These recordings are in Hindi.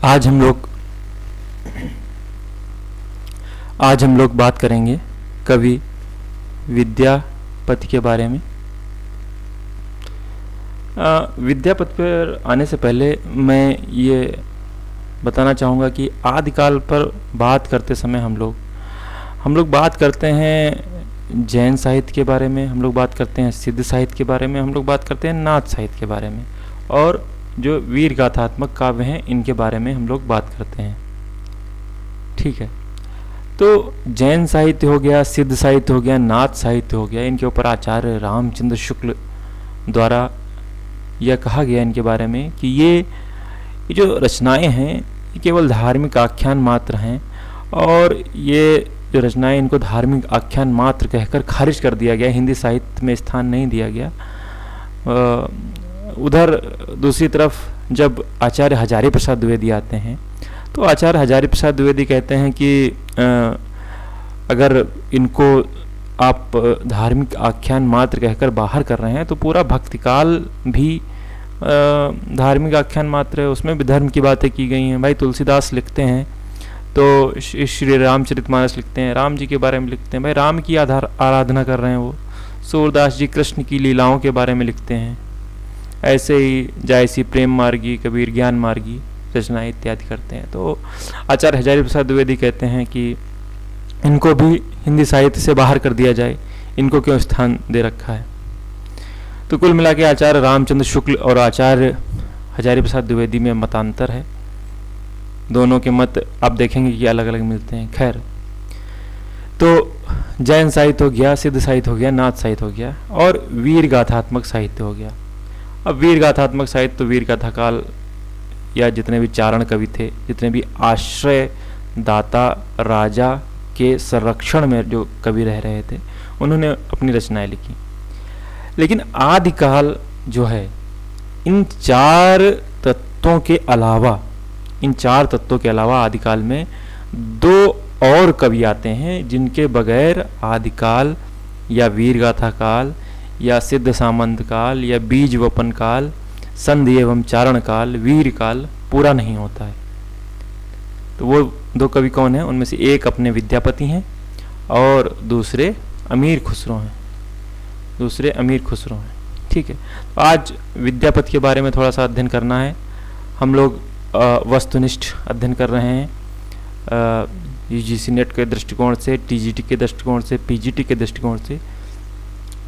आज हम लोग बात करेंगे कवि विद्यापति के बारे में। विद्यापति पर आने से पहले मैं ये बताना चाहूँगा कि आदिकाल पर बात करते समय हम लोग बात करते हैं जैन साहित्य के बारे में, हम लोग बात करते हैं सिद्ध साहित्य के बारे में, हम लोग बात करते हैं नाथ साहित्य के बारे में, और जो वीर गाथात्मक काव्य हैं इनके बारे में हम लोग बात करते हैं। ठीक है, तो जैन साहित्य हो गया, सिद्ध साहित्य हो गया, नाथ साहित्य हो गया, इनके ऊपर आचार्य रामचंद्र शुक्ल द्वारा यह कहा गया इनके बारे में कि ये जो रचनाएं हैं ये केवल धार्मिक आख्यान मात्र हैं, और ये जो रचनाएं इनको धार्मिक आख्यान मात्र कहकर खारिज कर दिया गया, हिंदी साहित्य में स्थान नहीं दिया गया। उधर दूसरी तरफ जब आचार्य हजारी प्रसाद द्विवेदी आते हैं तो आचार्य हजारी प्रसाद द्विवेदी कहते हैं कि अगर इनको आप धार्मिक आख्यान मात्र कहकर बाहर कर रहे हैं तो पूरा भक्तिकाल भी धार्मिक आख्यान मात्र है, उसमें भी धर्म की बातें की गई हैं। भाई तुलसीदास लिखते हैं तो श्री रामचरितमानस लिखते हैं, राम जी के बारे में लिखते हैं, भाई राम की आराधना कर रहे हैं वो। सूरदास जी कृष्ण की लीलाओं के बारे में लिखते हैं। ऐसे ही जायसी प्रेम मार्गी, कबीर ज्ञान मार्गी रचनाएं इत्यादि करते हैं। तो आचार्य हजारी प्रसाद द्विवेदी कहते हैं कि इनको भी हिंदी साहित्य से बाहर कर दिया जाए, इनको क्यों स्थान दे रखा है। तो कुल मिला के आचार्य रामचंद्र शुक्ल और आचार्य हजारी प्रसाद द्विवेदी में मतांतर है, दोनों के मत आप देखेंगे कि अलग अलग मिलते हैं। खैर, तो जैन साहित्य हो गया, सिद्ध साहित्य हो गया, नाथ साहित्य हो गया, और वीर गाथात्मक साहित्य हो गया। अब वीर गाथात्मक साहित्य तो वीर गाथा काल या जितने भी चारण कवि थे, जितने भी आश्रय दाता राजा के संरक्षण में जो कवि रह रहे थे, उन्होंने अपनी रचनाएं लिखी। लेकिन आदिकाल जो है, इन चार तत्वों के अलावा आदिकाल में दो और कवि आते हैं जिनके बगैर आदिकाल या वीर गाथा काल या सिद्ध सामंत काल या बीज वपन काल, संधि एवं चारण काल, वीर काल पूरा नहीं होता है। तो वो दो कवि कौन हैं? उनमें से एक अपने विद्यापति हैं और दूसरे अमीर खुसरो हैं। ठीक है, तो आज विद्यापति के बारे में थोड़ा सा अध्ययन करना है। हम लोग वस्तुनिष्ठ अध्ययन कर रहे हैं, यूजीसी नेट के दृष्टिकोण से, टीजीटी के दृष्टिकोण से, पीजीटी के दृष्टिकोण से,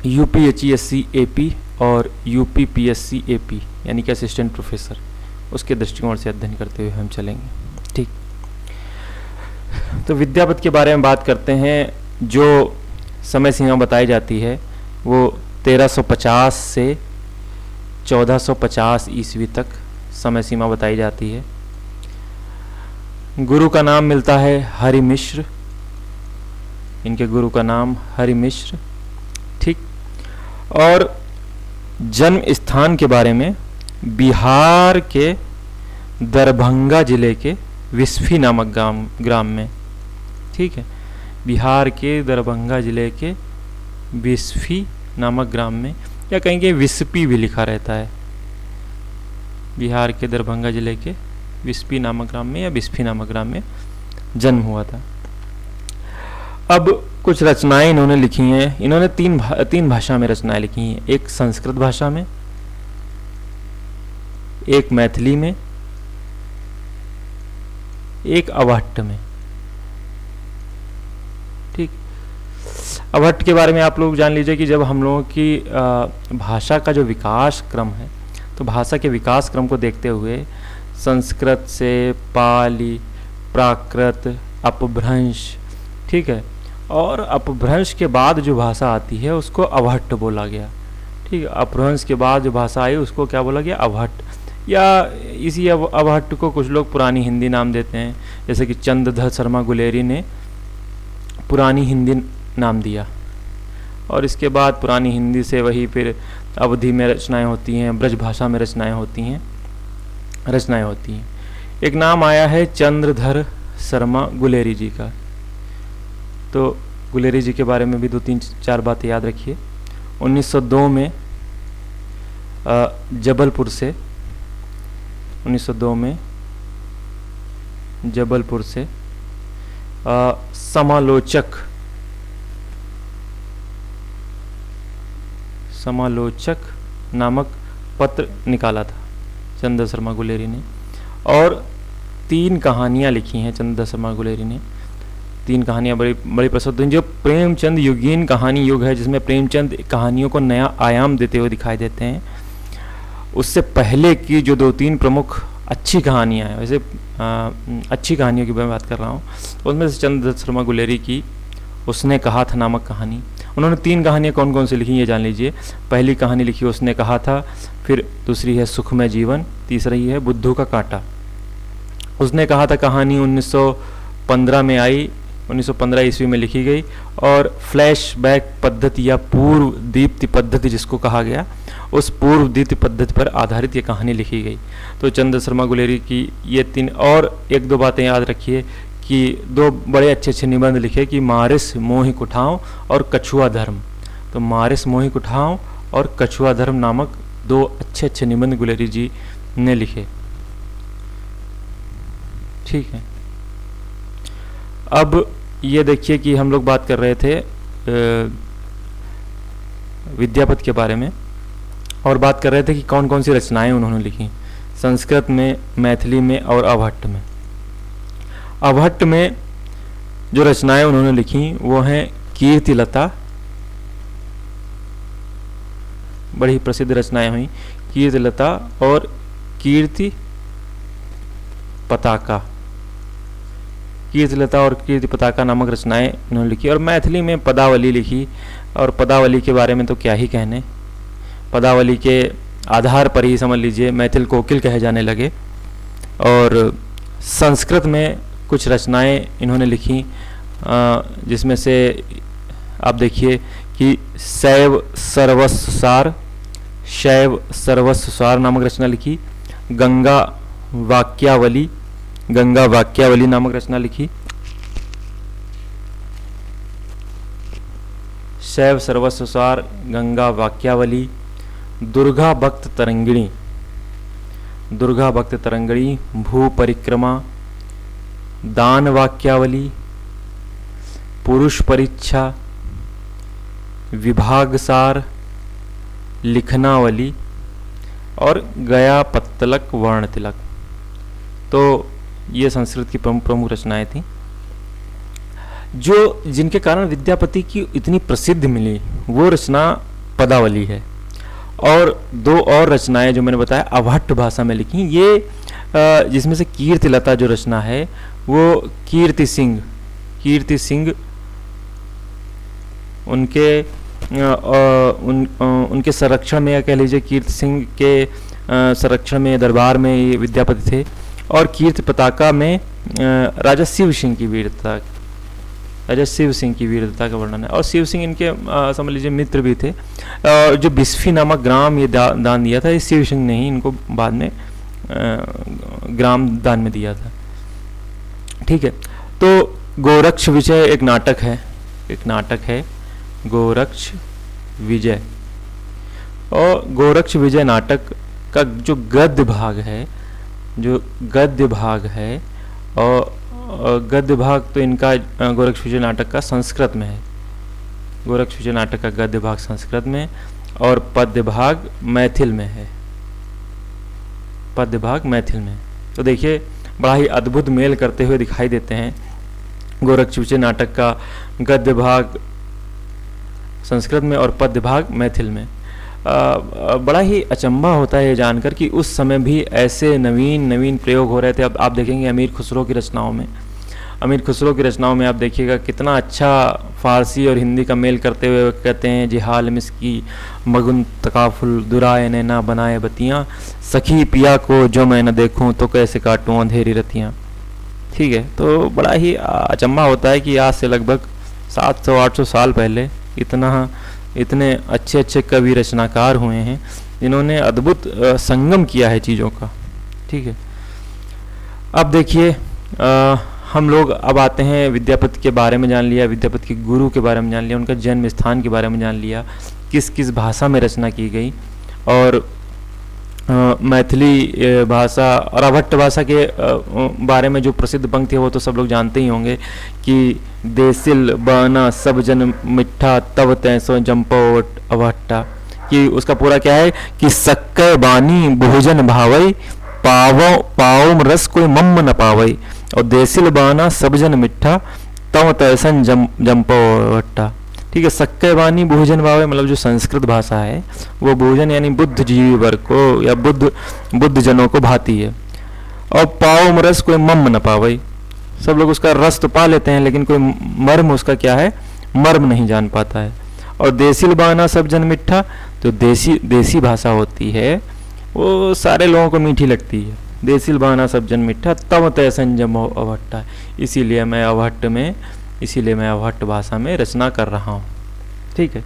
यूपीएचईएससी एपी और यूपीपीएससी एपी यानी कि असिस्टेंट प्रोफेसर, उसके दृष्टिकोण से अध्ययन करते हुए हम चलेंगे। ठीक, तो विद्यापति के बारे में बात करते हैं। जो समय सीमा बताई जाती है वो 1350 से 1450 ईस्वी तक समय सीमा बताई जाती है। गुरु का नाम मिलता है हरि मिश्र, इनके गुरु का नाम हरि मिश्र। ठीक, और जन्म स्थान के बारे में बिहार के दरभंगा जिले के विस्फी नामक ग्राम में, ठीक है, बिहार के दरभंगा जिले के विस्फी नामक ग्राम में, या कहेंगे विस्पी भी लिखा रहता है, बिहार के दरभंगा जिले के विस्पी नामक ग्राम में या विस्फी नामक ग्राम में जन्म हुआ था। अब कुछ रचनाएं इन्होंने लिखी हैं। इन्होंने तीन भाषा में रचनाएं लिखी हैं, एक संस्कृत भाषा में, एक मैथिली में, एक अवहट्ट में। ठीक, अवहट्ट के बारे में आप लोग जान लीजिए कि जब हम लोगों की भाषा का जो विकास क्रम है, तो भाषा के विकास क्रम को देखते हुए संस्कृत से पाली, प्राकृत, अपभ्रंश, ठीक है, और अपभ्रंश के बाद जो भाषा आती है उसको अवहट्ट बोला गया। ठीक है, अपभ्रंश के बाद जो भाषा आई उसको क्या बोला गया? अवहट्ट, या इसी अवहट्ट को कुछ लोग पुरानी हिंदी नाम देते हैं, जैसे कि चंद्रधर शर्मा गुलेरी ने पुरानी हिंदी नाम दिया, और इसके बाद पुरानी हिंदी से वही फिर अवधी में रचनाएं होती हैं, ब्रज भाषा में रचनाएं होती हैं। एक नाम आया है चंद्रधर शर्मा गुलेरी जी का, तो गुलेरी जी के बारे में भी 2-3-4 बातें याद रखिए। 1902 में जबलपुर से 1902 में जबलपुर से समालोचक नामक पत्र निकाला था चंद्र शर्मा गुलेरी ने, और 3 कहानियाँ लिखी हैं चंद्र शर्मा गुलेरी ने। 3 कहानियाँ बड़ी बड़ी प्रसिद्ध हैं। जो प्रेमचंद युगीन कहानी युग है, जिसमें प्रेमचंद कहानियों को नया आयाम देते हुए दिखाई देते हैं, उससे पहले की जो 2-3 प्रमुख अच्छी कहानियाँ हैं, वैसे अच्छी कहानियों की मैं बात कर रहा हूँ, तो उसमें से चंद्र शर्मा गुलेरी की उसने कहा था नामक कहानी, उन्होंने 3 कहानियाँ कौन कौन सी लिखी ये जान लीजिए। पहली कहानी लिखी उसने कहा था, फिर दूसरी है सुखमय जीवन, तीसरी है बुद्धू का कांटा। उसने कहा था कहानी 1915 में आई, 1915 ईस्वी में लिखी गई, और फ्लैशबैक पद्धति या पूर्व दीप्ति पद्धति जिसको कहा गया, उस पूर्व दीप्ति पद्धति पर आधारित ये कहानी लिखी गई। तो चंद्र शर्मा गुलेरी की ये 3, और 1-2 बातें याद रखिए कि 2 बड़े अच्छे निबंध लिखे कि मारिस मोहि कुठाओं और कछुआ धर्म। तो मारिस मोहि कुठाओं और कछुआ धर्म नामक 2 अच्छे निबंध गुलेरी जी ने लिखे। ठीक है, अब ये देखिए कि हम लोग बात कर रहे थे विद्यापति के बारे में, और बात कर रहे थे कि कौन कौन सी रचनाएं उन्होंने लिखी संस्कृत में, मैथिली में और अवहट्ट में। अवहट्ट में जो रचनाएं उन्होंने लिखी वो हैं कीर्तिलता, बड़ी प्रसिद्ध रचनाएं हुई कीर्तिलता और कीर्ति पताका। कीर्तिलता और कीर्ति पताका नामक रचनाएं उन्होंने लिखी, और मैथिली में पदावली लिखी, और पदावली के बारे में तो क्या ही कहने, पदावली के आधार पर ही समझ लीजिए मैथिल कोकिल कहे जाने लगे। और संस्कृत में कुछ रचनाएं इन्होंने लिखी, जिसमें से आप देखिए कि शैव सर्वस्व सार नामक रचना लिखी, गंगा वाक्यावली नामक रचना लिखी, शैव सर्वस्व सार, गंगा वाक्यावली, दुर्गा भक्त तरंगिणी, भू परिक्रमा, दान वाक्यावली, पुरुष परीक्षा, विभागसार, लिखनावली और गया पत्तलक वर्ण तिलक। तो ये संस्कृत की प्रमुख रचनाएं थी, जो जिनके कारण विद्यापति की इतनी प्रसिद्धि मिली, वो रचना पदावली है। और 2 और रचनाएं जो मैंने बताया अवहट्ट भाषा में लिखी, ये जिसमें से कीर्तिलता जो रचना है वो कीर्ति सिंह उनके संरक्षण में, या कह लीजिए कीर्ति सिंह के संरक्षण में दरबार में ये विद्यापति थे। और कीर्ति पताका में राजा शिव सिंह की वीरता का वर्णन है, और शिव सिंह इनके समझ लीजिए मित्र भी थे। जो बिस्फी नामक ग्राम ये दान दिया था, ये शिव सिंह ने ही इनको बाद में ग्राम दान में दिया था। ठीक है, तो गोरक्ष विजय एक नाटक है गोरक्ष विजय, और गोरक्ष विजय नाटक का जो गद्य भाग है और गद्य भाग तो इनका गोरक्ष विजय नाटक का संस्कृत में है, गोरक्ष विजय नाटक का गद्य भाग संस्कृत में और पद्य भाग मैथिल में। तो देखिए बड़ा ही अद्भुत मेल करते हुए दिखाई देते हैं। गोरक्ष विजय नाटक का गद्य भाग संस्कृत में और पद्य भाग मैथिल में। बड़ा ही अचंभा होता है ये जानकर कि उस समय भी ऐसे नवीन प्रयोग हो रहे थे। अब आप देखेंगे अमीर खुसरो की रचनाओं में आप देखिएगा कितना अच्छा फ़ारसी और हिंदी का मेल करते हुए कहते हैं, जिहाल मिसकी मगुन तकाफुल दुराए नैना बनाए बतियाँ, सखी पिया को जो मैं न देखूं तो कैसे काटूं अंधेरी रतियाँ। ठीक है, तो बड़ा ही अचंभा होता है कि आज से लगभग 700-800 साल पहले इतने अच्छे कवि रचनाकार हुए हैं, इन्होंने अद्भुत संगम किया है चीज़ों का। ठीक है, अब देखिए हम लोग अब आते हैं विद्यापति के बारे में जान लिया, विद्यापति के गुरु के बारे में जान लिया, उनका जन्म स्थान के बारे में जान लिया, किस किस भाषा में रचना की गई, और मैथिली भाषा और अभट्ट भाषा के बारे में जो प्रसिद्ध पंक्ति है वो तो सब लोग जानते ही होंगे कि देसिल बाना सब जन मिठा तब तैसो जंपो अभट्टा, कि उसका पूरा क्या है कि सक्के बानी भोजन भावई पावो पाओ रस कोई मम्म न पावई, और देसिल बाना सब जन मिठा तव तैसन जंपो अभट्टा। ठीक है, सक्के बानी भोजन भावे मतलब जो संस्कृत भाषा है वो भोजन यानी बुद्ध जीव वर्ग को या बुद्ध जनों को भाती है। और पाओ रस कोई मम न पावई, सब लोग उसका रस तो पा लेते हैं लेकिन कोई मर्म उसका क्या है, मर्म नहीं जान पाता है। और देसिल बाना सब जन मिठा, तो देसी भाषा होती है वो सारे लोगों को मीठी लगती है। देसिल बाना सब जन मिठा तव तय संजम अभट्टा, इसीलिए मैं अभट्ट भाषा में रचना कर रहा हूँ। ठीक है,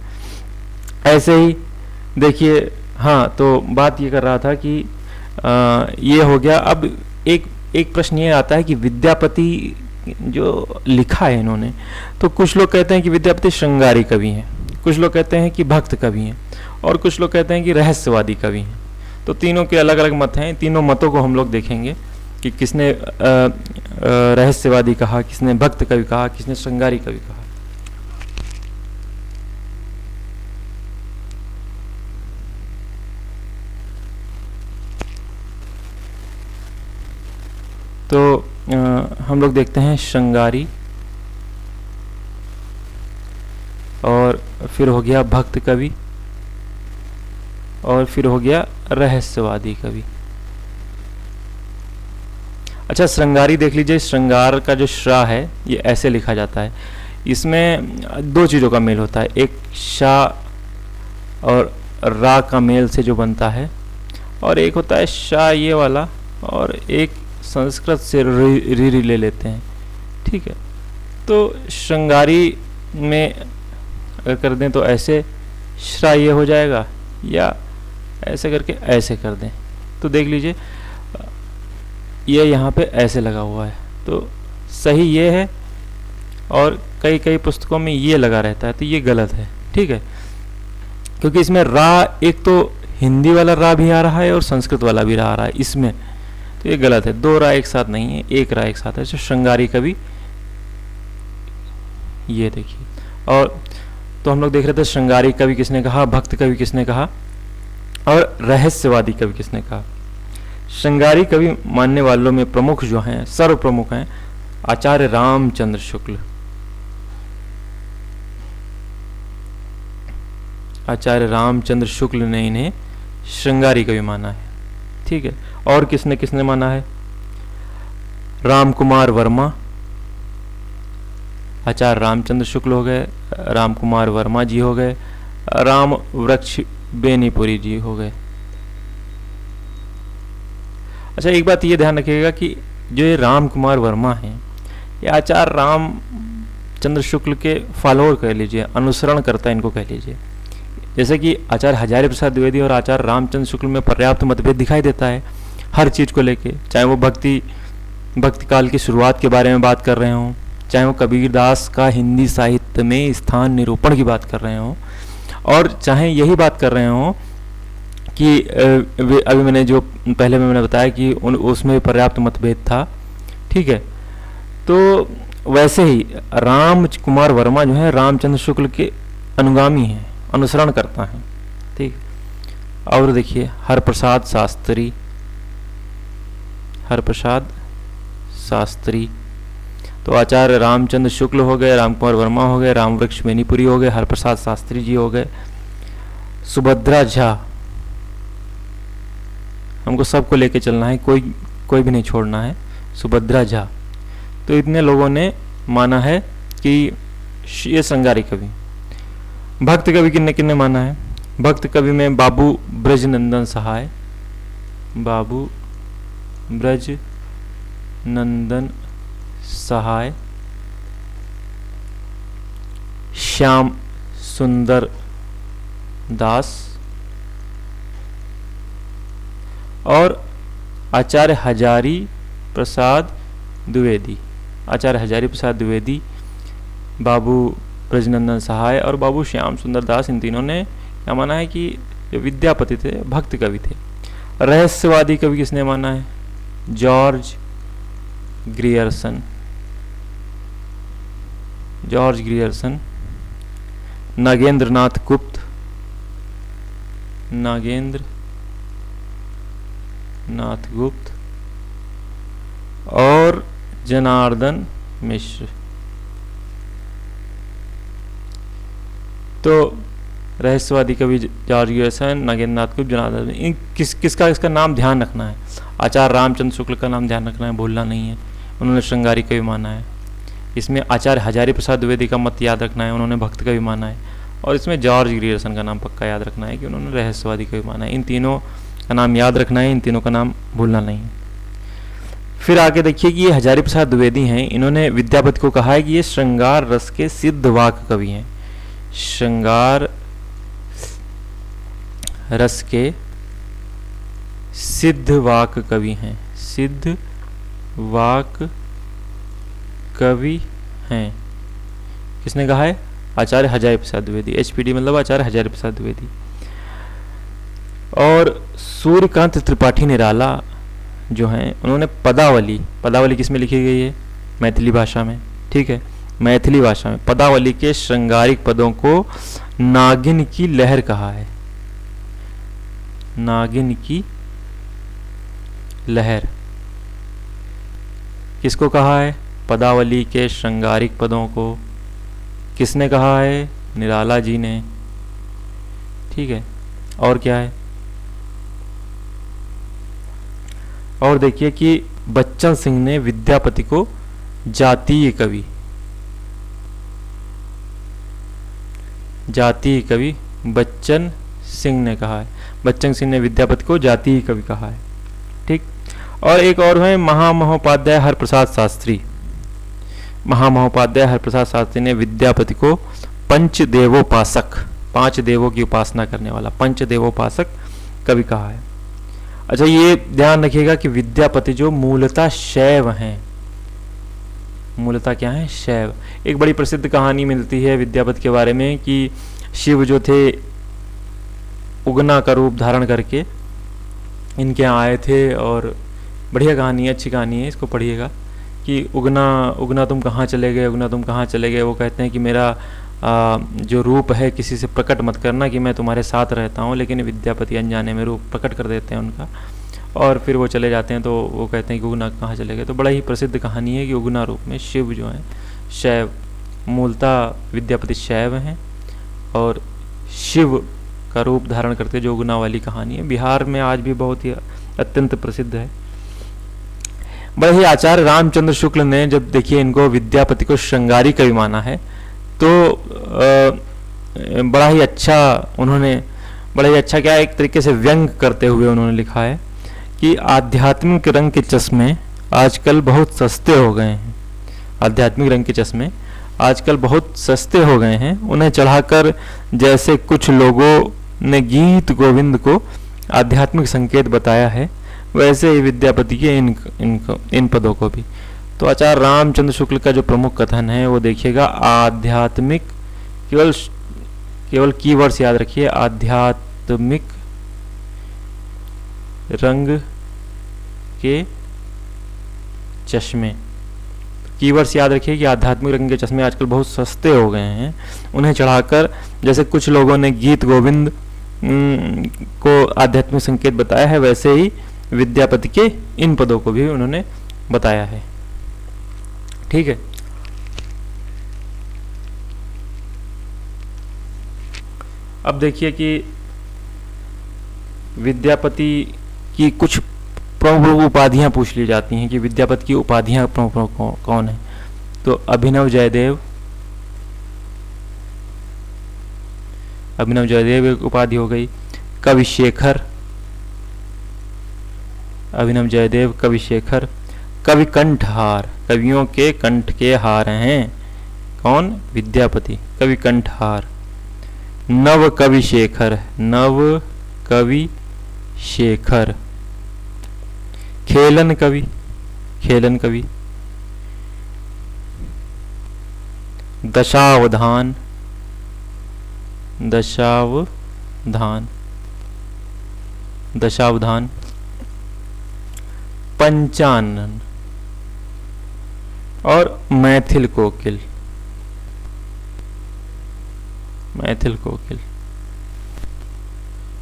ऐसे ही देखिए। हाँ, तो बात ये कर रहा था कि ये हो गया। अब एक प्रश्न ये आता है कि विद्यापति जो लिखा है इन्होंने, तो कुछ लोग कहते हैं कि विद्यापति श्रृंगारी कवि हैं, कुछ लोग कहते हैं कि भक्त कवि हैं, और कुछ लोग कहते हैं कि रहस्यवादी कवि हैं। तो तीनों के अलग अलग मत हैं। तीनों मतों को हम लोग देखेंगे कि किसने रहस्यवादी कहा, किसने भक्त कवि कहा, किसने श्रृंगारी कवि कहा। तो हम लोग देखते हैं श्रृंगारी, और फिर हो गया भक्त कवि, और फिर हो गया रहस्यवादी कवि। अच्छा, श्रृंगारी देख लीजिए। श्रृंगार का जो श्रा है ये ऐसे लिखा जाता है। इसमें दो चीज़ों का मेल होता है, एक शा और रा का मेल से जो बनता है, और एक होता है शा ये वाला, और एक संस्कृत से री ले लेते हैं। ठीक है, तो श्रृंगारी में अगर कर दें तो ऐसे श्रा ये हो जाएगा, या ऐसे करके ऐसे कर दें। तो देख लीजिए ये यहाँ पे ऐसे लगा हुआ है, तो सही ये है, और कई पुस्तकों में ये लगा रहता है, तो ये गलत है। ठीक है, क्योंकि इसमें रा, एक तो हिंदी वाला रा भी आ रहा है और संस्कृत वाला भी रा आ रहा है इसमें, तो ये गलत है। दो रा एक साथ नहीं है, एक रा एक साथ है। तो श्रृंगारी कवि ये देखिए। और तो हम लोग देख रहे थे श्रृंगारी कवि किसने कहा, भक्त कवि किसने कहा, और रहस्यवादी कवि किसने कहा। श्रृंगारी कवि मानने वालों में प्रमुख जो हैं, सर्व प्रमुख हैं आचार्य रामचंद्र शुक्ल। आचार्य रामचंद्र शुक्ल ने इन्हें श्रृंगारी कवि माना है। ठीक है, और किसने किसने माना है, राम कुमार वर्मा, आचार्य रामचंद्र शुक्ल हो गए, राम कुमार वर्मा जी हो गए, राम वृक्ष बेनीपुरी जी हो गए। अच्छा, एक बात ये ध्यान रखिएगा कि जो ये राम कुमार वर्मा हैं, ये आचार्य रामचंद्र शुक्ल के फॉलोअर कह लीजिए, अनुसरण करता इनको कह लीजिए। जैसे कि आचार्य हजारी प्रसाद द्विवेदी और आचार्य रामचंद्र शुक्ल में पर्याप्त मतभेद दिखाई देता है हर चीज़ को लेके, चाहे वो भक्ति काल की शुरुआत के बारे में बात कर रहे हों, चाहे वो कबीरदास का हिंदी साहित्य में स्थान निरूपण की बात कर रहे हों, और चाहे यही बात कर रहे हों कि अभी मैंने जो पहले मैंने बताया कि उसमें पर्याप्त मतभेद था। ठीक है, तो वैसे ही राम कुमार वर्मा जो है रामचंद्र शुक्ल के अनुगामी हैं, अनुसरण करता है। ठीक, और देखिए हरप्रसाद शास्त्री, तो आचार्य रामचंद्र शुक्ल हो गए, राम कुमार वर्मा हो गए, रामवृक्ष बेनीपुरी हो गए, हरप्रसाद शास्त्री जी हो गए, सुभद्रा झा। हमको सबको लेके चलना है, कोई भी नहीं छोड़ना है। सुभद्रा झा, तो इतने लोगों ने माना है कि ये श्रृंगारी कवि। भक्त कवि किन्ने किन्ने माना है, भक्त कवि में बाबू ब्रजनंदन सहाय, बाबू ब्रजनंदन सहाय, श्याम सुंदर दास, और आचार्य हजारी प्रसाद द्विवेदी। आचार्य हजारी प्रसाद द्विवेदी, बाबू ब्रजनंदन सहाय और बाबू श्याम सुंदर दास, इन तीनों ने क्या माना है कि जो विद्यापति थे भक्त कवि थे। रहस्यवादी कवि किसने माना है? George Grierson. George Grierson. Nagendra Nath Gupta, Nagendra Nath गुप्त और जनार्दन मिश्र। तो रहस्यवादी कवि जॉर्ज ग्रियर्सन, नागेंद्र नाथ गुप्त, जनार्दन, इन किसका इसका नाम ध्यान रखना है। आचार्य रामचंद्र शुक्ल का नाम ध्यान रखना है, भूलना नहीं है, उन्होंने श्रृंगारी कवि माना है। इसमें आचार्य हजारी प्रसाद द्विवेदी का मत याद रखना है, उन्होंने भक्त कवि माना है। और इसमें जॉर्ज ग्रियर्सन का नाम पक्का याद रखना है कि उन्होंने रहस्यवादी कवि माना है। इन तीनों का नाम याद रखना है, इन तीनों का नाम भूलना नहीं है। फिर आगे देखिए कि ये हजारी प्रसाद द्विवेदी हैं, इन्होंने विद्यापति को कहा है कि ये श्रृंगार रस के सिद्ध वाक कवि हैं। श्रृंगार रस के सिद्ध वाक कवि हैं, सिद्ध वाक कवि हैं। किसने कहा है? आचार्य हजारी प्रसाद द्विवेदी। एचपीडी मतलब आचार्य हजारी प्रसाद द्विवेदी। और सूर्यकांत त्रिपाठी निराला जो हैं, उन्होंने पदावली, पदावली किसमें लिखी गई है? मैथिली भाषा में, ठीक है, मैथिली भाषा में पदावली के श्रृंगारिक पदों को नागिन की लहर कहा है। नागिन की लहर किसको कहा है? पदावली के श्रृंगारिक पदों को किसने कहा है? निराला जी ने, ठीक है। और क्या है? और देखिए कि बच्चन सिंह ने विद्यापति को जातीय कवि, जातीय कवि बच्चन सिंह ने कहा है। बच्चन सिंह ने विद्यापति को जातीय कवि कहा है, ठीक। और एक और है महामहोपाध्याय हरप्रसाद शास्त्री। महामहोपाध्याय हरप्रसाद शास्त्री ने विद्यापति को पंचदेवोपासक, 5 देवों की उपासना करने वाला पंचदेवोपासक कवि कहा है। अच्छा, ये ध्यान रखिएगा कि विद्यापति जो मूलतः शैव हैं, मूलतः क्या है? शैव। एक बड़ी प्रसिद्ध कहानी मिलती है विद्यापति के बारे में कि शिव जो थे उगना का रूप धारण करके इनके यहाँ आए थे। और बढ़िया कहानी है, अच्छी कहानी है, इसको पढ़िएगा कि उगना तुम कहाँ चले गए, उगना तुम कहाँ चले गए। वो कहते हैं कि मेरा जो रूप है किसी से प्रकट मत करना कि मैं तुम्हारे साथ रहता हूँ। लेकिन विद्यापति अनजाने में रूप प्रकट कर देते हैं उनका, और फिर वो चले जाते हैं। तो वो कहते हैं कि उगना कहाँ चले गए। तो बड़ा ही प्रसिद्ध कहानी है कि उगना रूप में शिव जो हैं शैव, मूलतः विद्यापति शैव हैं और शिव का रूप धारण करते जो उगना वाली कहानी है, बिहार में आज भी बहुत ही अत्यंत प्रसिद्ध है। बड़े ही आचार्य रामचंद्र शुक्ल ने जब देखिए इनको विद्यापति को श्रृंगारी कवि माना है तो बड़ा ही अच्छा उन्होंने, बड़ा ही अच्छा क्या एक तरीके से व्यंग करते हुए उन्होंने लिखा है कि आध्यात्मिक रंग के चश्मे आजकल बहुत सस्ते हो गए हैं। आध्यात्मिक रंग के चश्मे आजकल बहुत सस्ते हो गए हैं, उन्हें चढ़ाकर जैसे कुछ लोगों ने गीत गोविंद को आध्यात्मिक संकेत बताया है, वैसे ही विद्यापति के इन पदों को भी। तो आचार्य रामचंद्र शुक्ल का जो प्रमुख कथन है वो देखिएगा, आध्यात्मिक, केवल कीवर्ड्स याद रखिए, आध्यात्मिक रंग के चश्मे। कीवर्ड्स याद रखिए कि आध्यात्मिक रंग के चश्मे आजकल बहुत सस्ते हो गए हैं, उन्हें चढ़ाकर जैसे कुछ लोगों ने गीत गोविंद को आध्यात्मिक संकेत बताया है, वैसे ही विद्यापति के इन पदों को भी उन्होंने बताया है। ठीक है, अब देखिए कि विद्यापति की कुछ प्रमुख उपाधियां पूछ ली जाती हैं कि विद्यापति की उपाधियां प्रमुख कौन है। तो अभिनव जयदेव, अभिनव जयदेव एक उपाधि हो गई। कविशेखर, अभिनव जयदेव कविशेखर। कवि कंठहार, कवियों के कंठ के हार हैं, कौन? विद्यापति, कवि कंठहार। नव कवि शेखर, नव कवि शेखर। खेलन कवि, खेलन कवि। दशावधान, दशावधान, दशावधान। पंचानन और मैथिल कोकिल। मैथिल कोकिल।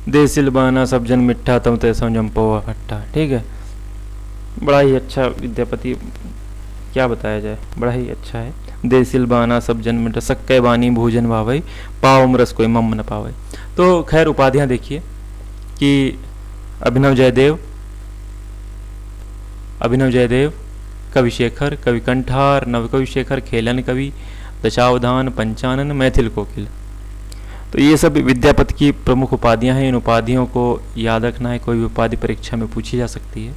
देसिल बाना सब जन मिठा तुम ते समझम पोवा खट्टा। ठीक है, बड़ा ही अच्छा विद्यापति, क्या बताया जाए, बड़ा ही अच्छा है। देसिल बाना सब जन मिठा सक्के बानी भोजन भावई पाव मरस कोई मम न पावे। तो खैर उपाधियां देखिए कि अभिनव जयदेव, अभिनव जयदेव, कवि शेखर, कवि कंठार, नवकवि शेखर, खेलन कवि, दशावधान, पंचानन, मैथिल कोकिल। तो ये सब विद्यापति की प्रमुख उपाधियां हैं। इन उपाधियों को याद रखना है, कोई भी उपाधि परीक्षा में पूछी जा सकती है।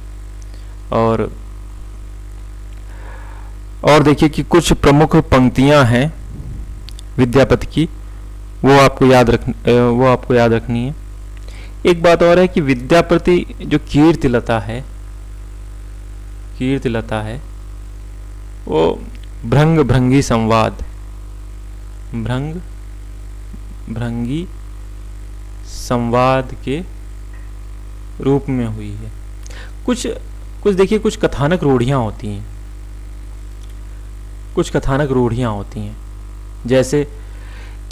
और देखिए कि कुछ प्रमुख पंक्तियां हैं विद्यापति की, वो आपको याद रखनी है। एक बात और है कि विद्यापति जो कीर्तिलता है वो भृंग भृंगी संवाद, भृंगी संवाद के रूप में हुई है। कुछ देखिए, कुछ कथानक रूढ़ियां होती हैं, जैसे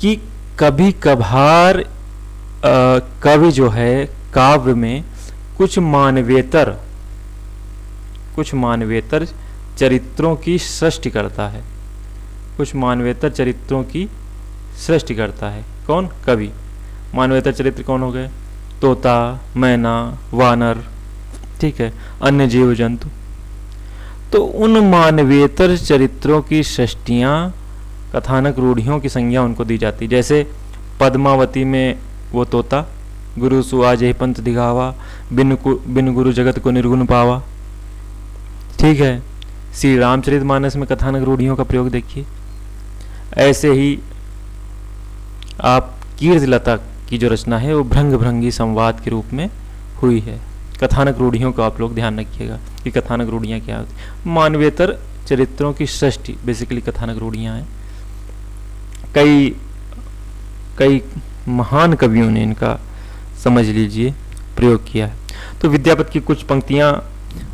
कि कभी कभार कवि जो है काव्य में कुछ मानवेतर चरित्रों की सृष्टि करता है। कौन? कवि। मानवेतर चरित्र कौन हो गए? तोता, मैना, वानर, ठीक है, अन्य जीव जंतु। तो उन मानवेतर चरित्रों की सृष्टियां, कथानक रूढ़ियों की संज्ञा उनको दी जाती। जैसे पद्मावती में वो तोता, गुरु सुआज ही पंथ दिखावा, बिन गुरु जगत को निर्गुण पावा। ठीक है, श्री रामचरितमानस में कथानक रूढ़ियों का प्रयोग देखिए। ऐसे ही आप कीर्तिलता की जो रचना है वो भृंग भृंगी संवाद के रूप में हुई है। कथानक रूढ़ियों को आप लोग ध्यान रखिएगा कि कथानक रूढ़ियाँ क्या होती हैं। मानवेतर चरित्रों की सृष्टि बेसिकली कथानक रूढ़ियाँ हैं। कई महान कवियों ने इनका, समझ लीजिए, प्रयोग किया है। तो विद्यापति की कुछ पंक्तियाँ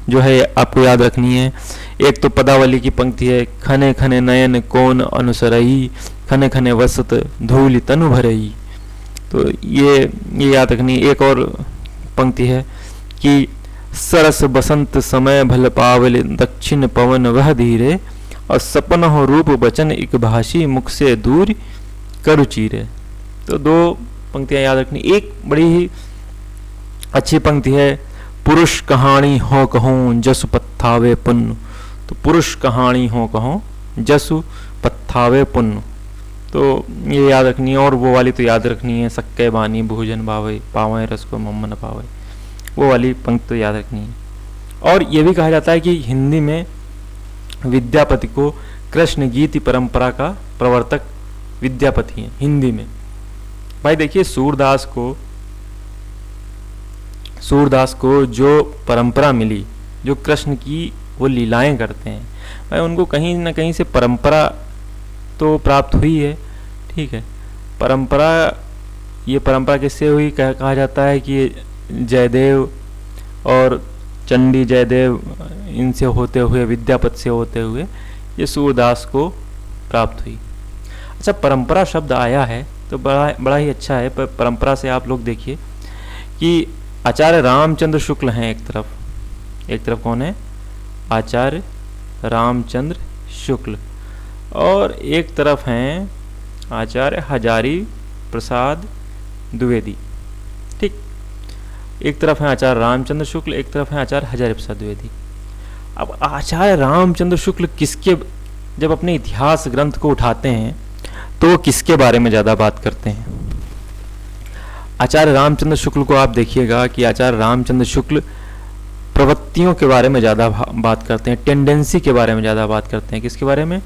जो है आपको याद रखनी है। एक तो पदावली की पंक्ति है, खने खने नयन कौन अनुसरई, खने खने वसत धूलि तनु भरई। तो ये याद रखनी। एक और पंक्ति है कि सरस बसंत समय भल पावल दक्षिण पवन वह धीरे, और सपन हो रूप बचन एक भाषी मुख से दूर करु चीरे। तो दो पंक्तियां याद रखनी। एक बड़ी ही अच्छी पंक्ति है, पुरुष कहानी हो कहूँ जसु पत्थावे पुण्य। तो पुरुष कहानी हो कहूँ जसु पत्थावे पुण्य, तो ये याद रखनी है। और वो वाली तो याद रखनी है, सक्के बानी भोजन भावे पावे रस को मम न पावे, वो वाली पंक्ति तो याद रखनी है। और ये भी कहा जाता है कि हिंदी में विद्यापति को कृष्ण गीति परंपरा का प्रवर्तक विद्यापति हैं हिंदी में। भाई देखिए, सूरदास को जो परंपरा मिली, जो कृष्ण की वो लीलाएं करते हैं, भाई उनको कहीं ना कहीं से परंपरा तो प्राप्त हुई है। ठीक है, ये परंपरा किससे हुई? कहा जाता है कि जयदेव और चंडी जयदेव, इनसे होते हुए, विद्यापति से होते हुए ये सूरदास को प्राप्त हुई। अच्छा, परंपरा शब्द आया है तो बड़ा ही अच्छा है। परंपरा से आप लोग देखिए कि आचार्य रामचंद्र शुक्ल हैं एक तरफ कौन है? आचार्य रामचंद्र शुक्ल, और एक तरफ हैं आचार्य हजारी प्रसाद द्विवेदी। ठीक, एक तरफ है आचार्य रामचंद्र शुक्ल, एक तरफ है आचार्य हजारी प्रसाद द्विवेदी। अब आचार्य रामचंद्र शुक्ल जब अपने इतिहास ग्रंथ को उठाते हैं तो वो किसके बारे में ज़्यादा बात करते हैं? आचार्य रामचंद्र शुक्ल को आप देखिएगा कि आचार्य रामचंद्र शुक्ल प्रवृत्तियों के बारे में ज़्यादा बात करते हैं, टेंडेंसी के बारे में ज़्यादा बात करते हैं। किसके बारे में?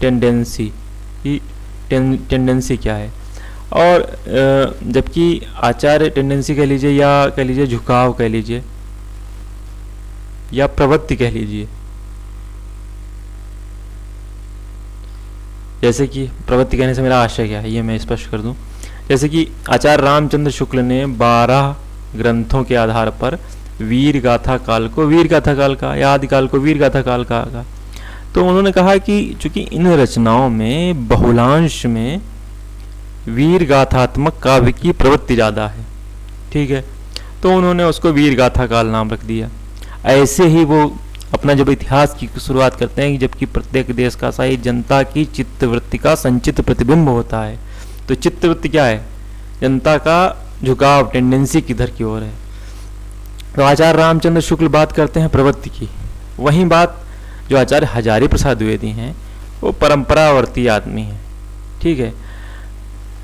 टेंडेंसी। टेंडेंसी क्या है? और जबकि आचार्य टेंडेंसी कह लीजिए, या कह लीजिए झुकाव कह लीजिए, या प्रवृत्ति कह लीजिए। जैसे कि प्रवृत्ति कहने से मेरा आशय क्या है ये मैं स्पष्ट कर दूं। जैसे कि आचार्य रामचंद्र शुक्ल ने 12 ग्रंथों के आधार पर वीर गाथा काल को वीर गाथा काल का या आदिकाल को वीर गाथा काल कहा। तो उन्होंने कहा कि चूंकि इन रचनाओं में बहुलांश में वीर गाथात्मक काव्य की प्रवृत्ति ज़्यादा है, ठीक है, तो उन्होंने उसको वीर गाथा काल नाम रख दिया। ऐसे ही वो अपना जब इतिहास की शुरुआत करते हैं, जबकि प्रत्येक देश का साहित्य जनता की चित्तवृत्ति का संचित प्रतिबिंब होता है। तो चित्तवृत्ति क्या है? जनता का झुकाव, टेंडेंसी किधर की ओर है। तो आचार्य रामचंद्र शुक्ल बात करते हैं प्रवृत्ति की। वहीं बात जो आचार्य हजारी प्रसाद द्विवेदी हैं वो परंपरावर्ती आदमी हैं, ठीक है,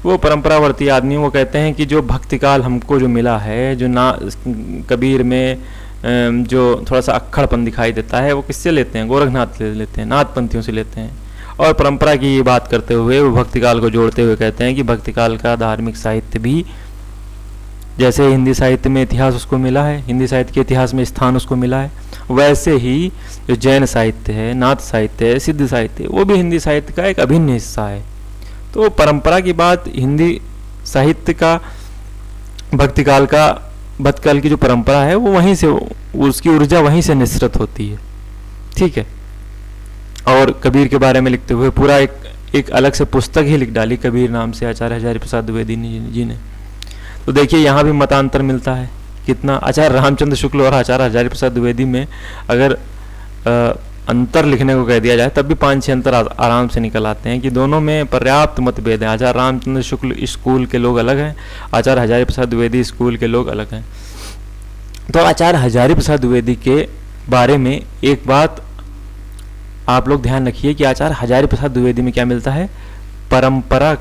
वो परंपरावर्ती आदमी। वो कहते हैं कि जो भक्तिकाल हमको जो मिला है, जो ना कबीर में जो थोड़ा सा अक्खड़पन दिखाई देता है, वो किससे लेते हैं? गोरखनाथ लेते हैं, नाथपंथियों से लेते हैं। और परंपरा की ये बात करते हुए वो भक्तिकाल को जोड़ते हुए कहते हैं कि भक्तिकाल का धार्मिक साहित्य भी जैसे हिंदी साहित्य में इतिहास उसको मिला है, हिंदी साहित्य के इतिहास में स्थान उसको मिला है, वैसे ही जो जैन साहित्य है, नाथ साहित्य है, सिद्ध साहित्य है, वो भी हिंदी साहित्य का एक अभिन्न हिस्सा है। तो परंपरा की बात, हिंदी साहित्य का भक्तिकाल की जो परंपरा है वो वहीं से, उसकी ऊर्जा वहीं से निसृत होती है, ठीक है। और कबीर के बारे में लिखते हुए पूरा एक अलग से पुस्तक ही लिख डाली कबीर नाम से आचार्य हजारी प्रसाद द्विवेदी जी ने। तो देखिए यहाँ भी मतांतर मिलता है कितना। आचार्य रामचंद्र शुक्ल और आचार्य हजारी प्रसाद द्विवेदी में अगर अंतर लिखने को कह दिया जाए तब भी 5-6 अंतर आराम से निकल आते हैं कि दोनों में पर्याप्त मतभेद है। आचार्य रामचंद्र शुक्ल स्कूल के लोग अलग हैं, आचार्य हजारी प्रसाद द्विवेदी स्कूल के लोग अलग हैं। तो आचार्य हजारी प्रसाद द्विवेदी के बारे में एक बात आप लोग ध्यान रखिए कि आचार्य हजारी प्रसाद द्विवेदी में क्या मिलता है? परंपरा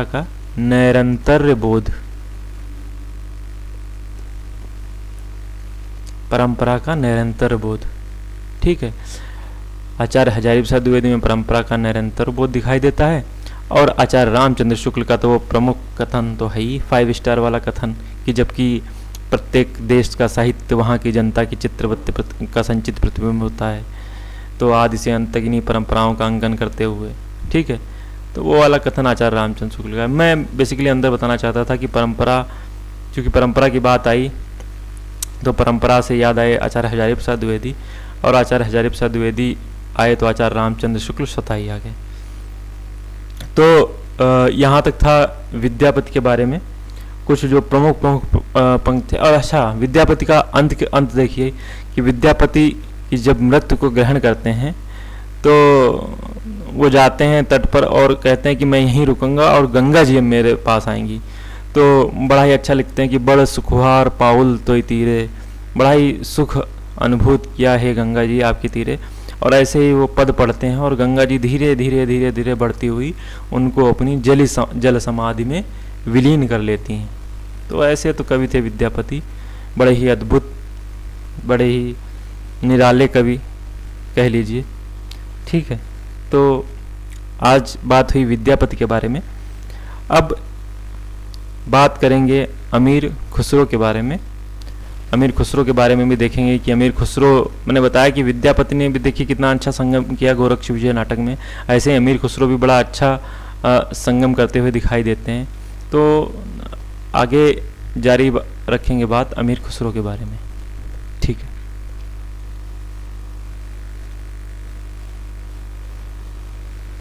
का नैरंतर्य बोध, परंपरा का नैरंतर बोध, ठीक है। आचार्य हजारी प्रसाद द्विवेदी में परंपरा का नैरंतर बोध दिखाई देता है। और आचार्य रामचंद्र शुक्ल का तो वो प्रमुख कथन तो है ही 5 स्टार वाला कथन कि जबकि प्रत्येक देश का साहित्य वहाँ की जनता की चित्रवृत्ति का संचित प्रतिबिंब होता है, तो आदि से अंत तक इन्हीं परंपराओं का अंकन करते हुए, ठीक है। तो वो वाला कथन आचार्य रामचंद्र शुक्ल का। मैं बेसिकली अंदर बताना चाहता था कि परंपरा, चूँकि परंपरा की बात आई तो परंपरा से याद आए आचार्य हजारी प्रसाद द्विवेदी, और आचार्य हजारी प्रसाद द्विवेदी आए तो आचार्य रामचंद्र शुक्ल स्वतः ही आ गए। तो यहाँ तक था विद्यापति के बारे में कुछ जो प्रमुख पंक्ति। और अच्छा, विद्यापति का अंत देखिए कि विद्यापति की जब मृत्यु को ग्रहण करते हैं तो वो जाते हैं तट पर और कहते हैं कि मैं यहीं रुकूंगा और गंगा जी मेरे पास आएंगी। तो बड़ा ही अच्छा लिखते हैं कि बड़ सुखवार पाउल तो तीरे, बड़ा ही सुख अनुभूत किया है गंगा जी आपके तीरे। और ऐसे ही वो पद पढ़ते हैं और गंगा जी धीरे धीरे धीरे धीरे बढ़ती हुई उनको अपनी जल समाधि में विलीन कर लेती हैं। तो ऐसे तो कवि थे विद्यापति, बड़े ही अद्भुत, बड़े ही निराले कवि कह लीजिए, ठीक है। तो आज बात हुई विद्यापति के बारे में। अब बात करेंगे अमीर खुसरो के बारे में। अमीर खुसरो के बारे में भी देखेंगे कि अमीर खुसरो, मैंने बताया कि विद्यापति ने भी देखिए कितना अच्छा संगम किया गोरक्ष विजय नाटक में, ऐसे ही अमीर खुसरो भी बड़ा अच्छा संगम करते हुए दिखाई देते हैं। तो आगे जारी रखेंगे बात अमीर खुसरो के बारे में, ठीक है।